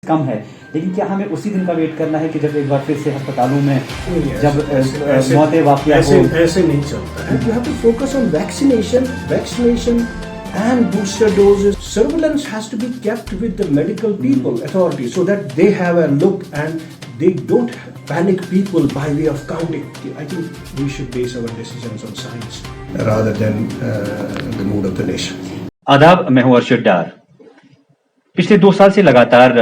कम है, लेकिन क्या हमें उसी दिन का वेट करना है कि जब एक बार फिर से अस्पतालों में जब मौतें वाक़या हो? ऐसे नहीं चलता है. You have to focus on vaccination and booster doses. Surveillance has to be kept with the medical people, authorities, so that they have a look and they don't panic people by way of counting. I think we should base our decisions on science rather than the mood of the nation. आदाब, मैं हूं अर्शद डार. पिछले 2 साल से लगातार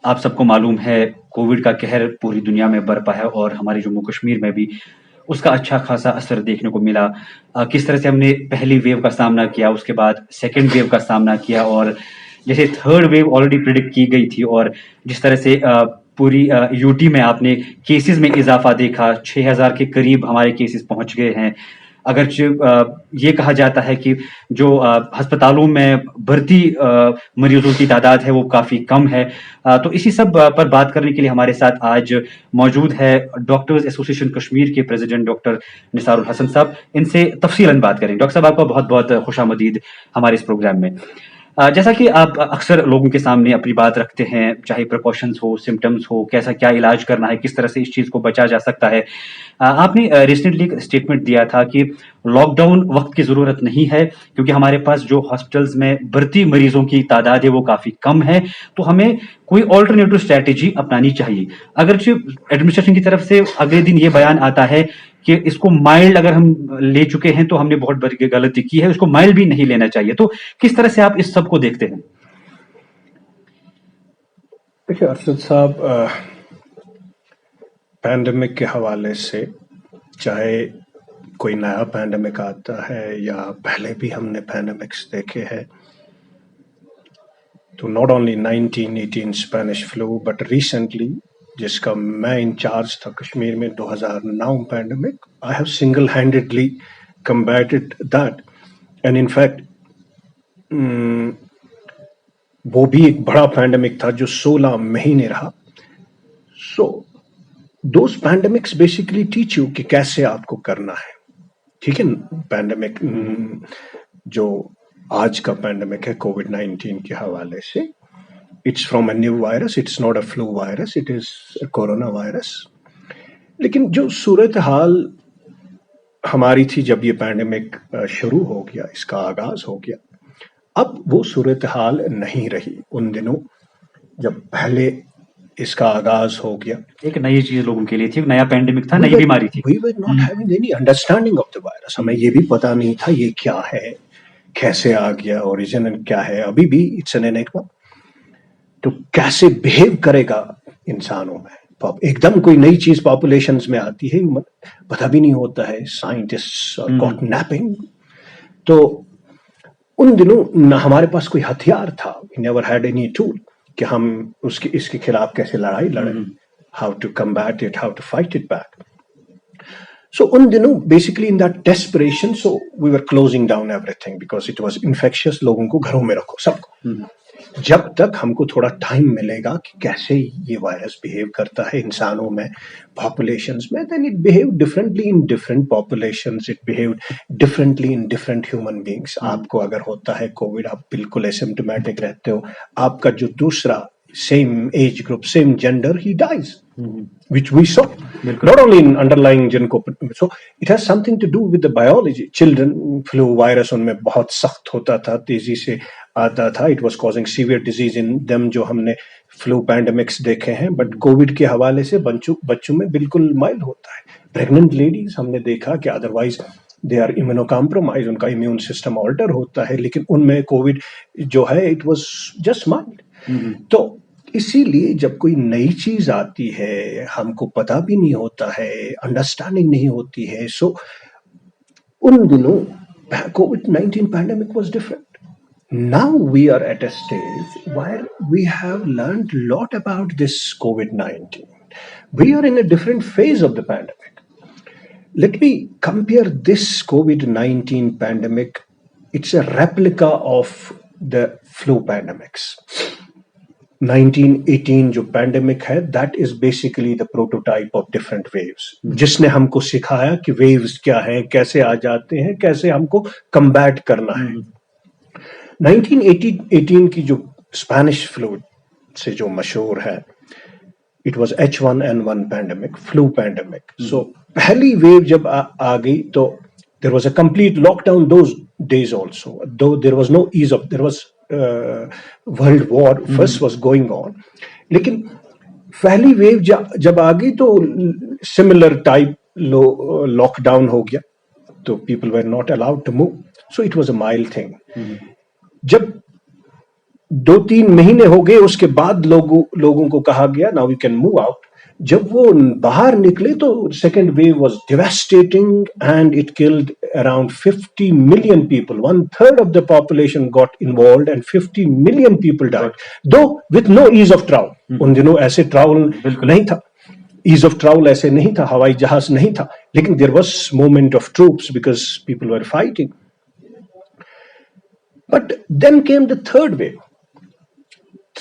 आप सबको मालूम है कोविड का कहर पूरी दुनिया में बरपा है और हमारे जम्मू कश्मीर में भी उसका अच्छा खासा असर देखने को मिला. किस तरह से हमने पहली वेव का सामना किया, उसके बाद सेकेंड वेव का सामना किया और जैसे थर्ड वेव ऑलरेडी प्रिडिक्ट की गई थी और जिस तरह से पूरी यूटी में आपने केसेस में इजाफा देखा, 6000 के करीब हमारे केसेस पहुंच गए हैं. अगर ये कहा जाता है कि जो अस्पतालों में भर्ती मरीजों की तादाद है वो काफ़ी कम है. तो इसी सब पर बात करने के लिए हमारे साथ आज मौजूद है डॉक्टर्स एसोसिएशन कश्मीर के प्रेसिडेंट डॉक्टर निसारुल हसन साहब. इनसे तफसीलन बात करेंगे. डॉक्टर साहब, आपका बहुत बहुत खुशामदीद हमारे इस प्रोग्राम में. जैसा कि आप अक्सर लोगों के सामने अपनी बात रखते हैं, चाहे प्रिकॉशंस हो, सिम्टम्स हो, कैसा क्या इलाज करना है, किस तरह से इस चीज़ को बचा जा सकता है. आपने रिसेंटली एक स्टेटमेंट दिया था कि लॉकडाउन वक्त की ज़रूरत नहीं है क्योंकि हमारे पास जो हॉस्पिटल्स में भर्ती मरीजों की तादाद है वो काफ़ी कम है, तो हमें कोई ऑल्टरनेटिव स्ट्रैटेजी अपनानी चाहिए. अगर एडमिनिस्ट्रेशन की तरफ से अगले दिन ये बयान आता है कि इसको माइल्ड अगर हम ले चुके हैं तो हमने बहुत बड़ी गलती की है, उसको माइल्ड भी नहीं लेना चाहिए, तो किस तरह से आप इस सब को देखते हैं? देखिए अरशद साहब, पैंडेमिक के हवाले से चाहे कोई नया पैंडेमिक आता है या पहले भी हमने पैंडेमिक्स देखे हैं, तो not only 1918 Spanish flu but recently जिसका मैं इंचार्ज था कश्मीर में 2009 pandemic, I have single handedly combated that and in fact वो भी एक बड़ा पैंडेमिक था जो 16 महीने रहा. So those pandemics basically teach you कि कैसे आपको करना है. ठीक है, पैंडेमिक जो आज का पैंडेमिक है कोविड-19 के हवाले से, it's from a new virus, it's not a flu virus, it is corona virus. लेकिन जो सूरत हाल हमारी थी जब ये पैंडेमिक शुरू हो गया, इसका आगाज हो गया, अब वो सूरत हाल नहीं रही उन दिनों जब पहले इसका आगाज हो गया. एक नई चीज लोगों के लिए थी, एक नया पैंडेमिक था, नई बीमारी थी. We were not having any understanding of the virus. हमें ये भी पता नहीं था ये क्या है, कैसे आ गया, ओरिजिन क्या है. अभी भी इट्स एन एनिग्मा. तो कैसे बिहेव करेगा इंसानों में, एकदम कोई नई चीज पॉपुलेशंस में आती है, पता भी नहीं होता है. Scientist got napping. तो उन दिनों न हमारे पास कोई हथियार था. We never had any tool कि हम इसके खिलाफ कैसे लड़ाई लड़ें, how to combat it, how to fight it back. So उन दिनों basically in that desperation, so we were closing down everything because it was infectious. लोगों को घरों में रखो, सबको. जब तक हमको थोड़ा टाइम मिलेगा कि कैसे ये वायरस बिहेव करता है इंसानों में, पॉपुलेशंस में, then it behave differently in different populations, it behave differently in different human beings. आपको अगर होता है कोविड, आप बिल्कुल एसिम्प्टोमेटिक रहते हो, आपका जो दूसरा same age group, same gender, he dies, which we saw. Not only in underlying जिनको, so it has something to do with the biology. Children flu virus उनमें बहुत सख्त होता था, तेजी से आता था. It was causing severe disease in them जो हमने फ्लू पैंडेमिक्स देखे हैं. बट कोविड के हवाले से बच्चों में बिल्कुल माइल्ड होता है. प्रेग्नेंट लेडीज हमने देखा कि अदरवाइज दे आर इम्यूनोकॉम्प्रोमाइज, उनका इम्यून सिस्टम ऑल्टर होता है, लेकिन उनमें कोविड जो है इट वाज जस्ट माइल्ड. तो इसीलिए जब कोई नई चीज आती है, हमको पता भी नहीं होता है, अंडरस्टैंडिंग नहीं होती है. सो उन दिनों कोविड-19 pandemic was different. Now we are at a stage where we have learned a lot about this COVID-19. We are in a different phase of the pandemic. Let me compare this COVID-19 pandemic. It's a replica of the flu pandemics. 1918 जो pandemic है, that is basically the prototype of different waves, जिसने हमको सिखाया कि waves क्या है, कैसे आ जाते हैं, कैसे हमको combat करना है. 1918 की जो स्पेनिश फ्लू से जो मशहूर है, it was H1N1 pandemic, flu pandemic. So पहली वेव जब आ गई तो there was a complete lockdown those days also, though there was no ease of, there was world war first was going on, लेकिन पहली वेव जब आ गई तो similar type lockdown हो गया, तो people were not allowed to move, so it was a mild thing. जब 2-3 महीने हो गए उसके बाद लोगों को कहा गया now you can move out, जब वो बाहर निकले तो second wave was devastating and it killed around 50 million people, 1/3 of the population got involved and 50 million people died, though with no ease of travel। उन दिनों ऐसे ट्रैवल नहीं था, ease of travel ऐसे नहीं था, हवाई जहाज नहीं था, लेकिन there was movement of troops because people were fighting। But then came the third wave.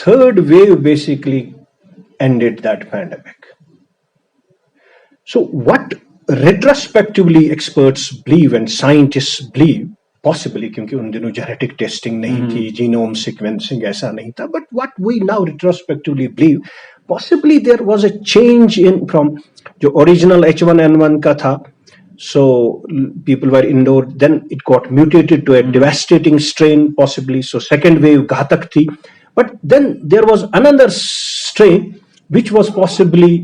Third wave basically ended that pandemic. So what retrospectively experts believe and scientists believe, possibly क्योंकि उन दिनों genetic testing नहीं थी, genome sequencing ऐसा नहीं था, but what we now retrospectively believe, possibly there was a change in from जो original H1N1 का था, so people were indoor, then it got mutated to a devastating strain possibly, so second wave घातक थी, but then there was another strain which was possibly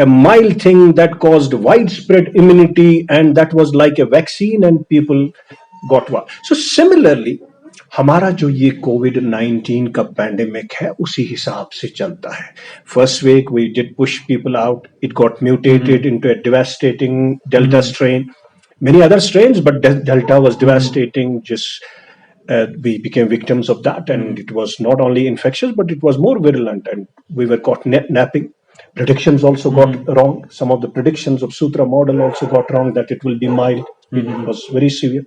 a mild thing that caused widespread immunity, and that was like a vaccine and people got one. So similarly हमारा जो ये COVID-19 का pandemic है उसी हिसाब से चलता है। First week we did push people out, it got mutated into a devastating Delta strain, many other strains, but Delta was devastating, just we became victims of that, and it was not only infectious but it was more virulent, and we were caught napping. Predictions also got wrong. Some of the predictions of Sutra model also got wrong, that it will be mild. It was very severe.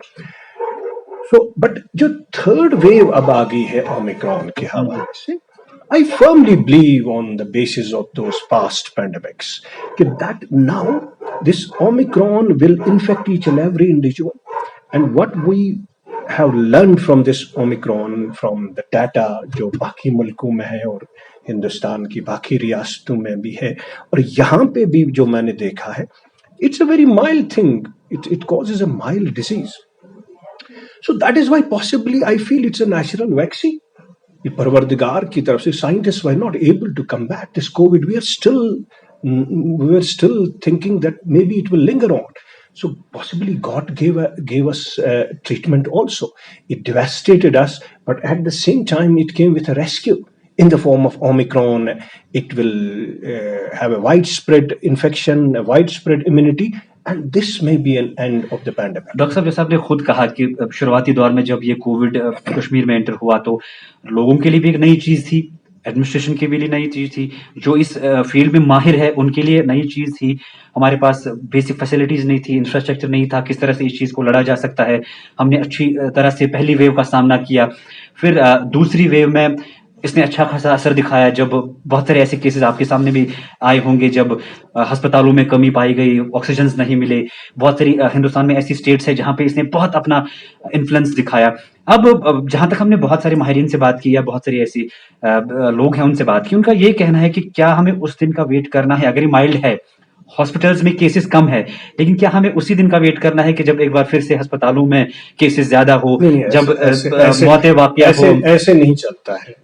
So, but जो third wave अब आ गई है Omicron के हवाले से, I firmly believe on the basis of those past pandemics that now this Omicron will infect each and every individual, and what we have learned from this Omicron, from the data जो बाकी मुल्कों में है और हिंदुस्तान की बाकी रियासतों में भी है और यहाँ पे भी जो मैंने देखा है, it's a very mild thing, it causes a mild disease, so that is why possibly I feel it's a natural vaccine। ये परवरदिगार की तरफ से scientists were not able to combat this COVID, we were still thinking that maybe it will linger on, so possibly God gave us treatment also, it devastated us, but at the same time it came with a rescue in the form of Omicron, it will have a widespread infection, a widespread immunity, and this may be an end of the pandemic। Doctor साहब, जैसा आपने खुद कहा कि शुरुआती दौर में जब ये कोविड कश्मीर में एंटर हुआ तो लोगों के लिए भी एक नई चीज थी, एडमिनिस्ट्रेशन के लिए नई चीज थी, जो इस फील्ड में माहिर है उनके लिए नई चीज थी, हमारे पास बेसिक फैसिलिटीज नहीं थी, इंफ्रास्ट्रक्चर नहीं था, किस तरह से इस चीज को लड़ा जा सकता है। हमने अच्छी तरह से पहली वेव का सामना किया, फिर दूसरी वेव में इसने अच्छा खासा असर दिखाया, जब बहुत सारे ऐसे केसेस आपके सामने भी आए होंगे जब अस्पतालों में कमी पाई गई, ऑक्सीजन नहीं मिले, बहुत सारी हिंदुस्तान में ऐसी स्टेट्स है जहां पे इसने बहुत अपना इन्फ्लुएंस दिखाया। अब जहां तक हमने बहुत सारे माहिरीन से बात की या बहुत सारी ऐसी लोग हैं उनसे बात की, उनका ये कहना है कि क्या हमें उस दिन का वेट करना है, अगर ये माइल्ड है, हॉस्पिटल्स में केसेस कम है, लेकिन क्या हमें उसी दिन का वेट करना है कि जब एक बार फिर से अस्पतालों में केसेस ज्यादा हो, जब मौतें वाक़या हो? ऐसे नहीं चलता है,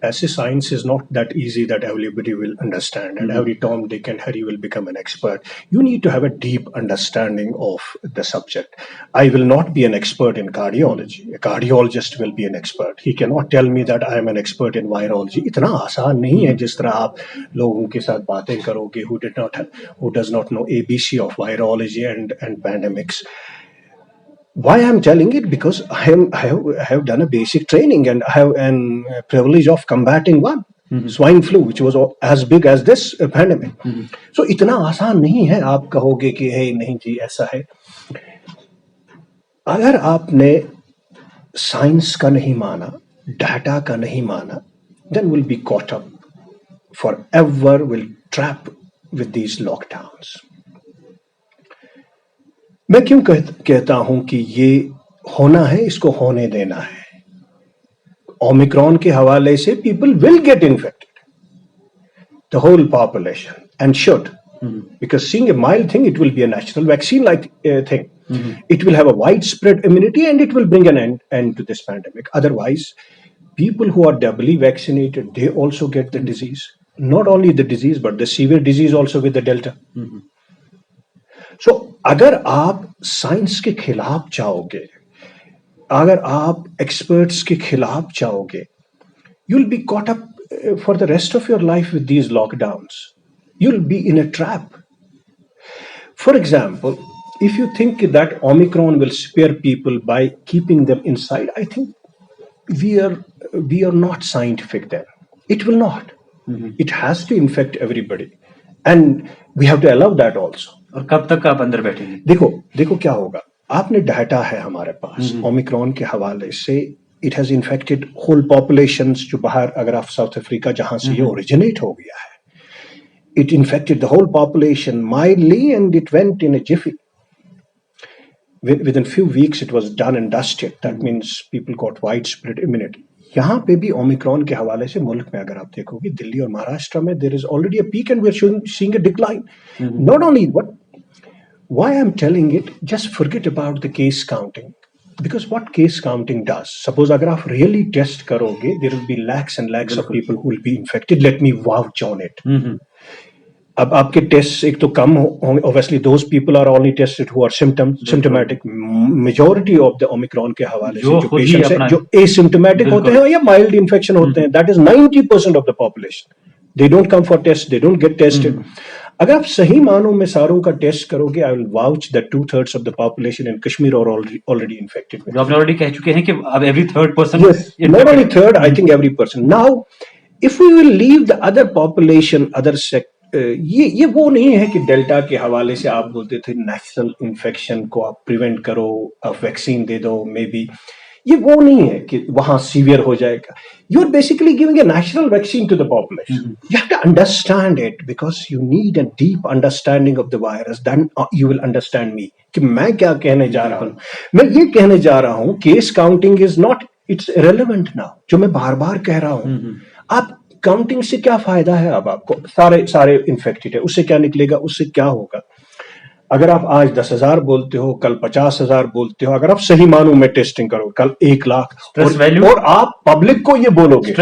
ऐसे science is not that easy that everybody will understand and every Tom, Dick and Harry will become an expert. You need to have a deep understanding of the subject. I will not be an expert in cardiology. A cardiologist will be an expert. He cannot tell me that I am an expert in virology. इतना आसान नहीं है जिस तरह आप लोगों के साथ बातें करोगे who does not know ABC of virology and pandemics. Why I'm telling it? Because I have done a basic training and I have a privilege of combating one swine flu, which was as big as this pandemic. So इतना आसान नहीं है आप कहोगे कि hey नहीं जी ऐसा है। अगर आपने साइंस का नहीं माना, डाटा का नहीं माना, then will be caught up forever, will trap with these lockdowns। मैं क्यों कहता हूं कि ये होना है, इसको होने देना है। ओमिक्रॉन के हवाले से people will get infected, the whole population, and should. Because seeing a mild thing, it will be a natural vaccine-like thing. It will have a widespread immunity and it will bring an end to this pandemic. Otherwise, people who are doubly vaccinated, they also get the disease. Not only the disease, but the severe disease also with the Delta. So, अगर आप science के खिलाफ जाओगे, अगर आप experts के खिलाफ जाओगे, you'll be caught up for the rest of your life with these lockdowns. You'll be in a trap. For example, if you think that Omicron will spare people by keeping them inside, I think we are not scientific then. It will not. It has to infect everybody, and we have to allow that also. और कब तक आप अंदर बैठेंगे? देखो क्या होगा. आपने डाटा है हमारे पास ओमिक्रॉन के हवाले से. It has infected whole populations जो बाहर, अगर आप साउथ अफ्रीका जहां से ये ओरिजिनेट हो गया है, it infected the whole population mildly and it went in a jiffy. Within few weeks it was done and dusted. That means people got widespread immunity. यहाँ पे भी ओमिक्रॉन के हवाले से मुल्क में अगर आप देखोगे, दिल्ली और महाराष्ट्र में there is already a peak and we are seeing a decline. Not only why I'm telling it, just forget about the case counting. Because what case counting does, suppose अगर आप really test करोगे, there will be lakhs and lakhs of people who will be infected. Let me vouch on it. अब आपके test एक तो कम होंगे. Obviously those people are only tested who are symptomatic. Majority of the Omicron के हवाले से जो patients हैं, जो asymptomatic होते हैं या mild infection होते हैं, that is 90% of the population. They don't come for tests, they don't get tested. अगर आप सही मानों में सारों का टेस्ट करोगे, I will vouch that 2/3 of the population in Kashmir are already infected. आपने already कह चुके हैं कि अब every third person. Yes, not only third, I think every person. Now, if we will leave the other population, ये वो नहीं है कि डेल्टा के हवाले से आप बोलते थे नेशनल इन्फेक्शन को आप प्रिवेंट करो, आप वैक्सीन दे दो, मे बी ये वो नहीं है कि वहां सीवियर हो जाएगा. You are basically giving a national vaccine to the population. You have to understand it because you need a deep understanding of the virus, then you will understand me कि मैं क्या कहने जा रहा हूं. मैं ये कहने जा रहा हूं case counting is not, it's irrelevant now. जो मैं बार बार कह रहा हूं, आप काउंटिंग से क्या फायदा है? अब आपको सारे इन्फेक्टेड है, उससे क्या निकलेगा, उससे क्या होगा? अगर आप आज 10,000 बोलते हो, कल 50,000 बोलते हो, अगर आप सही मानों में टेस्टिंग करो, कल 1 लाख, और आप पब्लिक को ये बोलोगे,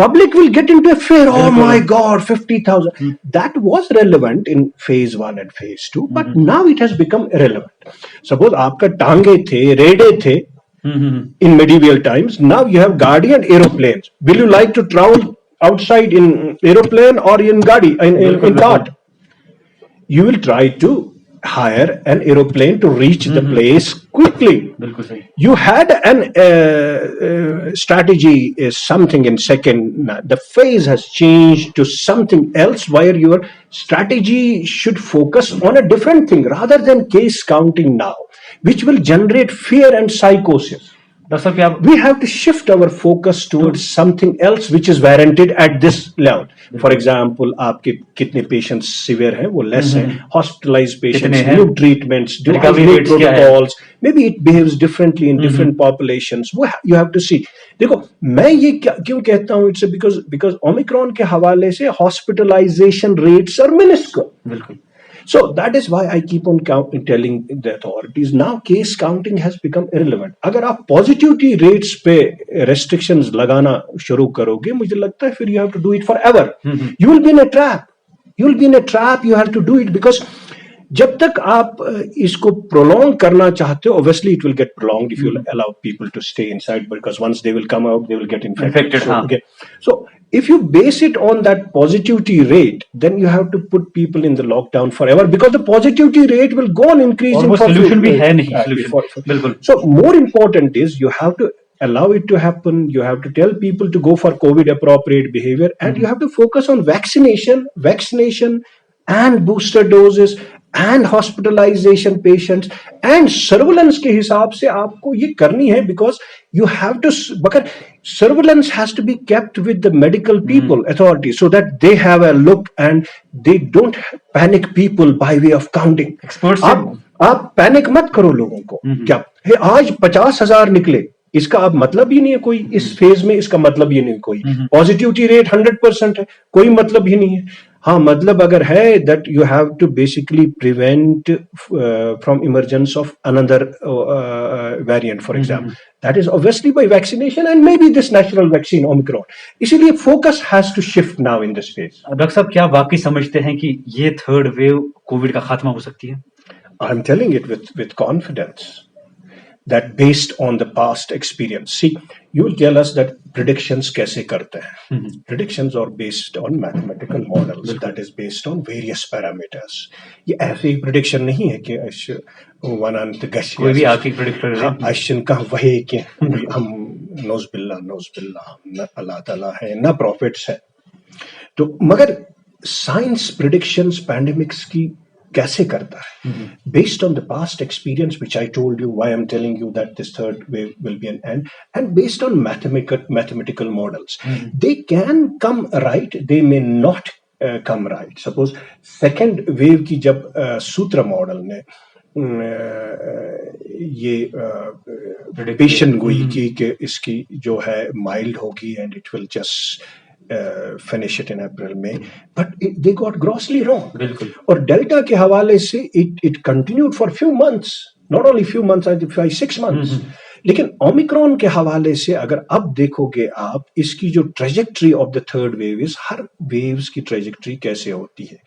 public will get into a fear. Oh my God, 50,000. That was relevant in phase 1 and phase 2, but now it has become irrelevant. Suppose आपका टांगे थे, रेडे थे in medieval times. Now you have guardian aeroplanes. Will you like to travel outside in aeroplane or in cart? You will try to hire an aeroplane to reach the place quickly. You had an strategy is something in second. The phase has changed to something else where your strategy should focus on a different thing rather than case counting now, which will generate fear and psychosis. We have to shift our focus towards something else which is warranted at this level. For example, आपके कितने patients severe हैं, वो less हैं. Hospitalized patients, new treatments, protocols. Maybe it behaves differently in different populations. You have to see. देखो, मैं ये क्यों कहता हूँ? It's because Omicron के हवाले से hospitalization rates are minuscule. बिल्कुल. So that is why I keep on telling the authorities now case counting has become irrelevant. अगर आप positivity rates पे restrictions लगाना शुरू करोगे, मुझे लगता है फिर you have to do it forever. You will be in a trap. You will be in a trap. You have to do it because जब तक आप इसको prolong करना चाहते हो, obviously it will get prolonged if you allow people to stay inside, because once they will come out, they will get infected. So if you base it on that positivity rate, then you have to put people in the lockdown forever because the positivity rate will go on increasing. Solution भी है नहीं. Solution. So more important is you have to allow it to happen. You have to tell people to go for COVID appropriate behavior, and you have to focus on vaccination and booster doses and hospitalization patients and surveillance के हिसाब से आपको ये करनी है, because you have to, मगर surveillance has to be kept with the medical people, authorities, so that they have a look and they don't panic people by way of counting. Experts आप panic मत करो लोगों को. क्या आज 50,000 निकले, इसका अब मतलब ही नहीं है कोई, इस फेज में इसका मतलब ही नहीं कोई। पॉजिटिविटी रेट 100% है, कोई मतलब ही नहीं है। हाँ, मतलब अगर है that you have to basically prevent from emergence of another variant for example, that is obviously by vaccination and may be this natural vaccine Omicron. इसीलिए focus has to shift now in this phase. Doctor साहब, क्या वाकई समझते हैं कि ये third wave Covid का खात्मा हो सकती है? I am telling it with confidence that based on the past experience. See, you will tell us that predictions कैसे करते हैं. Predictions are based on mathematical models that is based on various parameters. ये ऐसे ही prediction नहीं है कि वनांत गश कोई भी आके प्रेडिक्ट कर हाँ अशन का वही कि हम नौज बिल्ला न अल्लाह ताला है न प्रॉफिट्स है। तो मगर साइंस प्रिडिक्शंस पैंडेमिक्स की कैसे करता है? Based on the past experience, which I told you, why I'm telling you that this third wave will be an end, and based on mathematical models, they can come right, they may not come right. Suppose second wave की जब सूत्र model ने ये patient गोई की कि इसकी जो है माइल्ड होगी and it will just finish it in April, May, but they got grossly wrong. और डेल्टा के हवाले से it continued for few months, not only few months, I think 5-6 months. लेकिन ओमिक्रॉन के हवाले से अगर अब देखोगे आप, इसकी जो trajectory of the third wave is, her waves की ट्रेजेक्ट्री कैसे होती है,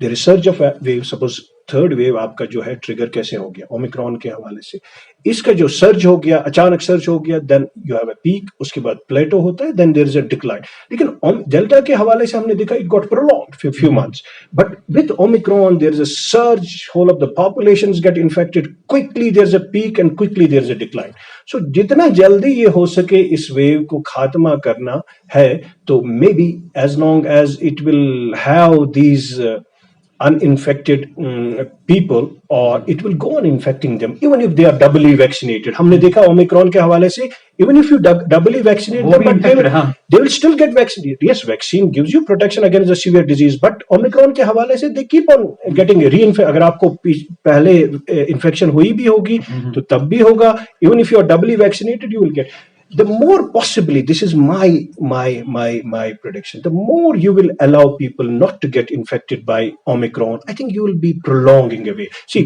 the research of wave. Suppose third wave आपका जो है ट्रिगर कैसे हो गया ओमिक्रॉन के हवाले से, इसका जो सर्ज हो गया, अचानक सर्ज हो गया, then you have a peak, उसके बाद प्लेटो होता है, then there is a decline. लेकिन डेल्टा के हवाले से हमने देखा it got prolonged few months, but with Omicron there is a surge, whole of the populations get infected quickly, there is a peak and quickly there is a decline. So जितना जल्दी ये हो सके इस वेव को खात्मा करना है, तो maybe as long as it will have these uninfected people, or it will go on infecting them even if they are doubly vaccinated. हमने देखा ओमिक्रॉन के हवाले से, even if you doubly vaccinate them, but they will still get vaccinated. Yes, vaccine gives you protection against the severe disease, but Omicron के हवाले से they keep on getting अगर आपको पहले infection हुई भी होगी तो तब भी होगा, even if you are doubly vaccinated you will get. The more possibly, this is my prediction, the more you will allow people not to get infected by Omicron, I think you will be prolonging away. See,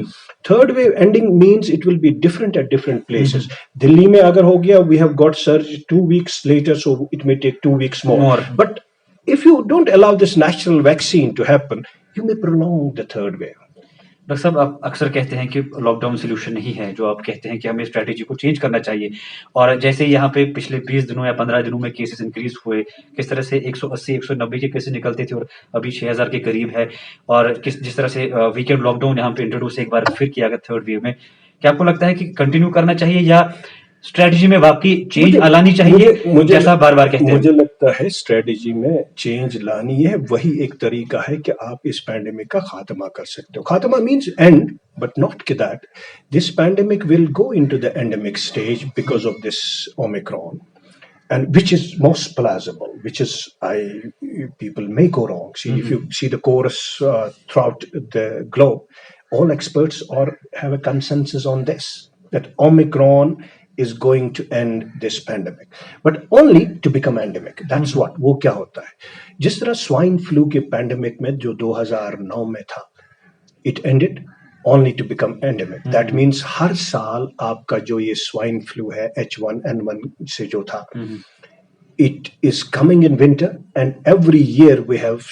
third wave ending means it will be different at different places. Delhi mein agar ho gaya, we have got surge 2 weeks later, so it may take 2 weeks more. But if you don't allow this natural vaccine to happen, you may prolong the third wave. Doctor साहब, आप अक्सर कहते हैं कि lockdown solution नहीं है, जो आप कहते हैं कि हमें स्ट्रैटेजी को चेंज करना चाहिए। और जैसे यहाँ पे पिछले 20 दिनों या 15 दिनों में केसेस इंक्रीज हुए, किस तरह से 180-190 के केसेस निकलते थे और अभी 6000 के करीब है, और जिस तरह से वीकेंड लॉकडाउन यहाँ पे इंट्रोड्यूस एक बार फिर किया गया थर्ड वेव में, क्या आपको लगता है कि कंटिन्यू करना चाहिए या स्ट्रेटजी में वाकई चेंज लानी चाहिए? जैसा बार बार कहते हैं, मुझे लगता है स्ट्रेटजी में चेंज लानी है, वही एक तरीका है कि आप इस पैंडेमिक का खात्मा कर सकते हो। खात्मा मींस एंड, बट नॉट कि that this pandemic will go into the endemic stage because of this Omicron, and which is most plausible, which is people may go wrong. See, if you see the chorus throughout the globe, all experts have a consensus on this, that Omicron is going to end this pandemic, but only to become endemic. That's what वो क्या होता है, जिस तरह swine flu के pandemic में जो 2009 में था, it ended only to become endemic. That means हर साल आपका जो ये स्वाइन फ्लू है H1N1 से जो था, it is coming in winter, and every year we have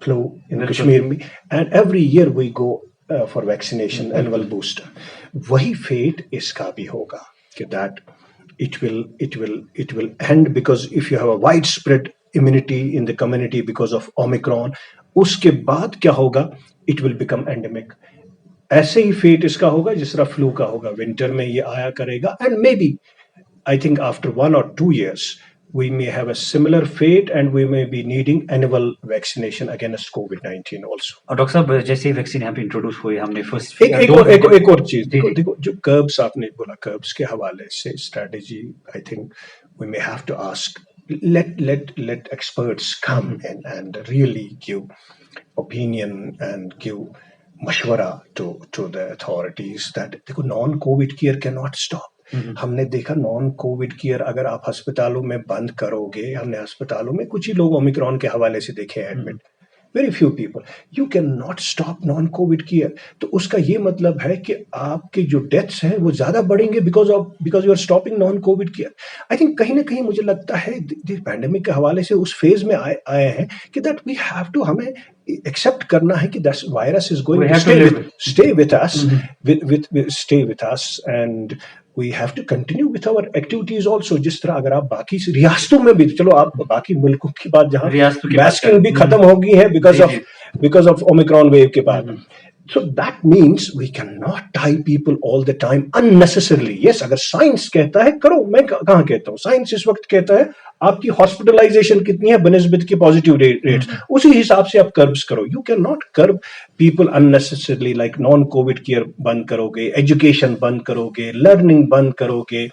flu in Kashmir में, and every year we go for vaccination, annual booster. वही fate इसका भी होगा कि that it will end, because if you have a widespread immunity in the community because of Omicron, उसके बाद क्या होगा, it will become endemic. ऐसे ही फेट इसका होगा जिस तरह फ्लू का होगा, विंटर में ये आया करेगा, and may be I think after 1 or 2 years we may have a similar fate, and we may be needing annual vaccination against COVID-19 also. और डॉक्टर साहब, जैसे वैक्सीन यहाँ पे इंट्रोड्यूस हुई, हमने फर्स्ट एक और चीज देखो, जो कर्ब्स आपने बोला, कर्ब्स के हवाले से strategy, I think we may have to ask, let experts come in and really give opinion and give mashwara to the authorities that non-COVID care cannot stop. हमने देखा नॉन कोविड केयर अगर आप अस्पतालों में बंद करोगे, हमने अस्पतालों में कुछ ही लोग ओमिक्रॉन के हवाले से देखे हैं admit, very few people, you can not stop non Covid care. तो उसका ये मतलब है कि आपके जो डेथ्स हैं वो ज्यादा बढ़ेंगे because you are stopping non Covid care. I think कहीं ना कहीं मुझे लगता है पैंडेमिक के हवाले से उस फेज में आए हैं कि दैट वी हैव टू, हमें एक्सेप्ट करना है कि that virus is going to stay with us, stay with us, and we have to continue with our activities also। जिस तरह अगर आप बाकी रियासतों में भी, चलो आप बाकी मुल्कों की बात जहां मास्किंग भी खत्म हो गई है बिकॉज ऑफ ओमिक्रॉन वेव के बाद, so that means we cannot tie people all the time unnecessarily। yes, अगर साइंस कहता है करो, मैं कहां कहता हूं, साइंस इस वक्त कहता है आपकी हॉस्पिटलाइजेशन कितनी है बनिस्बत की पॉजिटिव रेट्स, उसी हिसाब से आप कर्ब्स करो। You can not curb people unnecessarily, like non Covid care बंद करोगे, एजुकेशन बंद करोगे, लर्निंग बंद करोगे,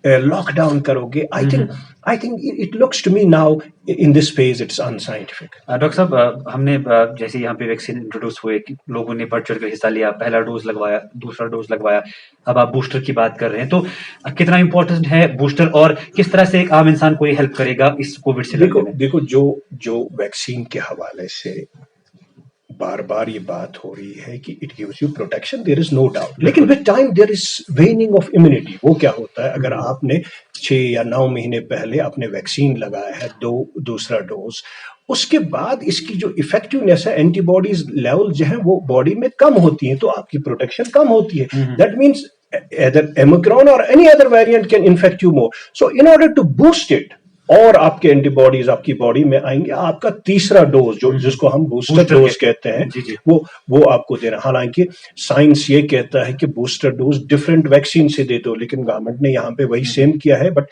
लॉकडाउन करोगे। I think it looks to me now in this phase it's unscientific. Doctor साहब, हमने जैसे यहाँ पे वैक्सीन इंट्रोड्यूस हुए कि लोगों ने बढ़ चढ़ कर हिस्सा लिया, पहला डोज लगवाया, दूसरा डोज लगवाया, अब आप बूस्टर की बात कर रहे हैं, तो कितना इंपॉर्टेंट है बूस्टर और किस तरह से एक आम इंसान को ये हेल्प करेगा इस कोविड से लड़ने में? देखो जो वैक्सीन के हवाले से बार बार ये बात हो रही है कि it gives you protection, there is no doubt, लेकिन with time there is waning of immunity. वो क्या होता है, अगर आपने 6 या 9 महीने पहले आपने वैक्सीन लगाया है, दूसरा डोज, उसके बाद इसकी जो इफेक्टिवनेस है, एंटीबॉडीज लेवल जो है वो बॉडी में कम होती है, तो आपकी प्रोटेक्शन कम होती है। That means either Omicron or any other variant can infect you more. So in order to boost it, और आपके एंटीबॉडीज आपकी बॉडी में आएंगे, आपका तीसरा डोज जिसको हम बूस्टर डोज कहते हैं, वो आपको देना। हालांकि साइंस ये कहता है कि बूस्टर डोज डिफरेंट वैक्सीन से दे दो, लेकिन गवर्नमेंट ने यहाँ पे वही सेम किया है, but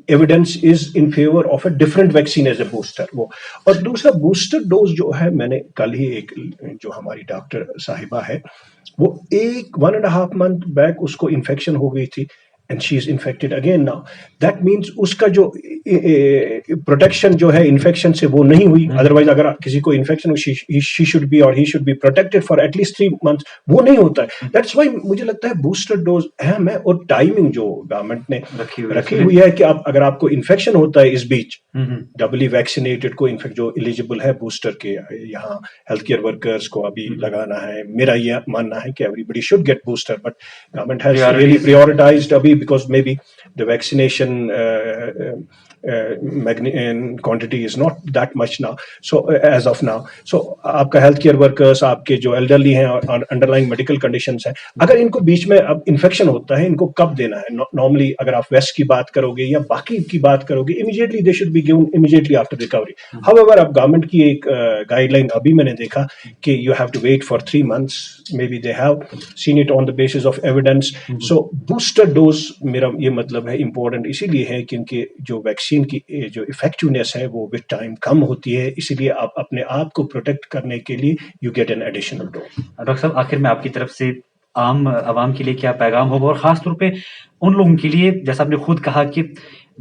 evidence is in favour of a different vaccine as a booster. वो और दूसरा बूस्टर डोज जो है, मैंने कल ही एक जो हमारी डॉक्टर साहिबा है, वो 1.5 मंथ बैक उसको इन्फेक्शन हो गई थी and she is infected again now। that means उसका जो प्रोटेक्शन जो है इन्फेक्शन से वो नहीं हुई। अदरवाइज अगर किसी को इन्फेक्शन हो, she should be or he should be protected for at least 3 months, वो नहीं होता है। that's why मुझे लगता है बूस्टर डोज अहम है, और टाइमिंग जो गवर्नमेंट ने रखी हुई है कि आप अगर आपको इन्फेक्शन होता है इस बीच, डबली वैक्सीनेटेड को इन्फेक्ट जो एलिजिबल है बूस्टर के, यहाँ हेल्थ केयर वर्कर्स को अभी लगाना है। मेरा ये मानना है कि everybody should get booster, but government has really prioritised अभी because maybe the vaccination quantity is not that much now, so as of now, so आपका हेल्थ केयर वर्कर्स, आपके जो एल्डरली हैं और अंडरलाइंग मेडिकल कंडीशंस हैं, अगर इनको बीच में अब इन्फेक्शन होता है, इनको कब देना है? नॉर्मली अगर आप वेस्ट की बात करोगे या बाकी की बात करोगे, immediately they should be given immediately after recovery. However अब गवर्नमेंट की एक गाइडलाइन अभी मैंने देखा कि you have to wait for 3 months, maybe they have seen it on the basis of evidence। so booster dose मेरा ये मतलब है इम्पोर्टेंट इसीलिए है क्योंकि जो वैक्सीन की जो इफेक्टिवनेस है वो विद टाइम कम होती है, इसीलिए आप अपने आप को प्रोटेक्ट करने के लिए you get an additional dose. Doctor साहब, आखिर में आपकी तरफ से आम आवाम के लिए क्या पैगाम होगा, और खास तौर पे उन लोगों के लिए, जैसा आपने खुद कहा कि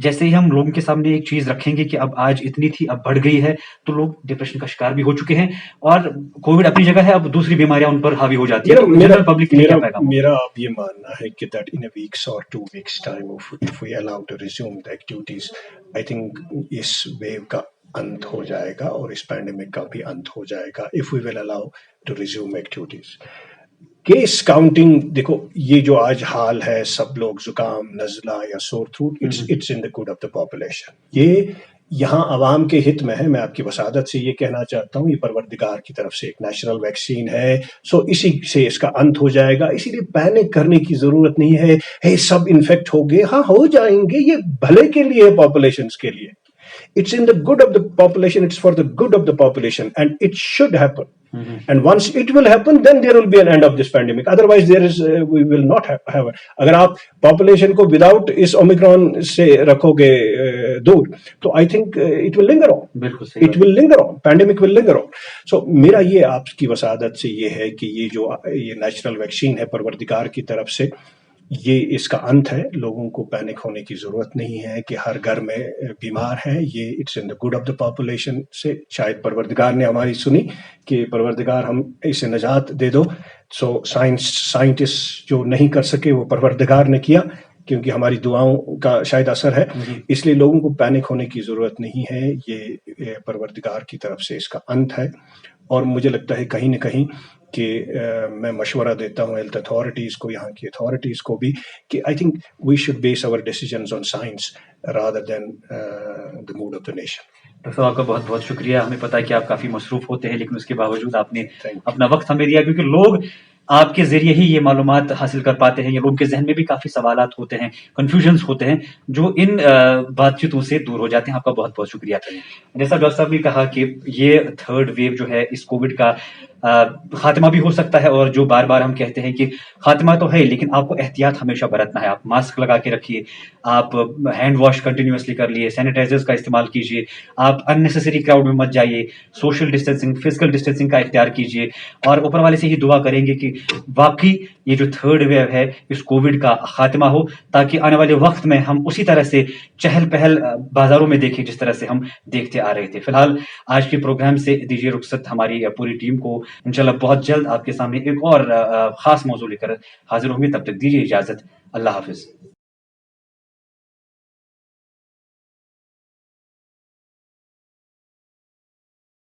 जैसे ही हम लोगों के सामने एक चीज रखेंगे कि अब आज इतनी थी अब बढ़ गई है, तो लोग डिप्रेशन का शिकार भी हो चुके हैं, और कोविड अपनी जगह है, अब दूसरी बीमारियां उन पर हावी हो जाती है, तो जनरल पब्लिक के लिए क्या पैगाम? मेरा अब ये मानना है कि दैट इन अ वीक्स और 2 weeks time if we allow to resume the activities, I think इस वेव का अंत हो जाएगा और इस पैंडेमिक का भी अंत हो जाएगा, if we will allow to resume activities. Case counting, देखो ये जो आज हाल है, सब लोग जुकाम, नजला या sore throat, it's in the good of the population. ये यहाँ आवाम के हित में है। मैं आपकी वसादत से ये कहना चाहता हूँ, ये परवरदिगार की तरफ से एक नेचुरल वैक्सीन है, सो इसी से इसका अंत हो जाएगा, इसीलिए पैनिक करने की जरूरत नहीं है। हे सब इन्फेक्ट हो गए, हाँ हो जाएंगे, ये भले के लिए है, पॉपुलेशन के लिए। It's in the good of the population, it's for the good of the population, and it should happen। And once it will happen, then there will be an end of this pandemic, otherwise there is we will not have अगर आप population को without इस Omicron से रखोगे दूर, तो I think it will linger on। बिल्कुल सही, it will linger on, pandemic will linger on। so मेरा ये आपकी वसादत से ये है कि ये जो ये नेचुरल वैक्सीन है परवरदिगार की तरफ से, ये इसका अंत है। लोगों को पैनिक होने की जरूरत नहीं है कि हर घर में बीमार है। ये it's in the good of the population से शायद परवरदिगार ने हमारी सुनी कि परवरदिगार हम इसे निजात दे दो। सो साइंटिस्ट जो नहीं कर सके वो परवरदिगार ने किया। क्योंकि हमारी दुआओं का शायद असर है, इसलिए लोगों को पैनिक होने की ज़रूरत नहीं है। ये परवरदिगार की तरफ से इसका अंत है। और मुझे लगता है कहीं न कहीं कि मैं मशवरा देता हूँ हेल्थ अथॉरिटीज़ को, यहाँ की अथॉरिटीज़ को भी, कि I think we should base our decisions on science rather than the mood of the nation. Doctor साहब, आपका बहुत-बहुत शुक्रिया। हमें पता है कि आप काफ़ी मसरूफ़ होते हैं, लेकिन उसके बावजूद आपने थैंक यू। अपना वक़्त हमें दिया, क्योंकि लोग आपके ज़रिए ही ये मालूमात हासिल कर पाते हैं, या लोगों के ज़हन में भी काफ़ी सवालात होते हैं, कन्फ्यूजन्स होते हैं, जो इन बातचीतों से दूर हो जाते हैं। आपका बहुत-बहुत शुक्रिया। जैसा डॉक्टर साहब ने कहा कि ये थर्ड वेव जो है इस कोविड का खात्मा भी हो सकता है, और जो बार-बार हम कहते हैं कि खात्मा तो है, लेकिन आपको एहतियात हमेशा बरतना है। आप मास्क लगा के रखिए, आप हैंड वॉश कंटिन्यूअसली कर लिए, सैनिटाइजर्स का इस्तेमाल कीजिए, आप अननेसेसरी क्राउड में मत जाइए, सोशल डिस्टेंसिंग, फिजिकल डिस्टेंसिंग का इख्तियार कीजिए, और ऊपर वाले से ही दुआ करेंगे कि वाकई ये जो थर्ड वेव है इस कोविड का खात्मा हो, ताकि आने वाले वक्त में हम उसी तरह से चहल पहल बाजारों में देखें जिस तरह से हम देखते आ रहे थे। फिलहाल आज के प्रोग्राम से दीजिए रुखसत हमारी पूरी टीम को। इंशाल्लाह बहुत जल्द आपके सामने एक और खास मौजू लेकर हाजिर होंगे। तब तक दीजिए इजाजत। अल्लाह हाफिज।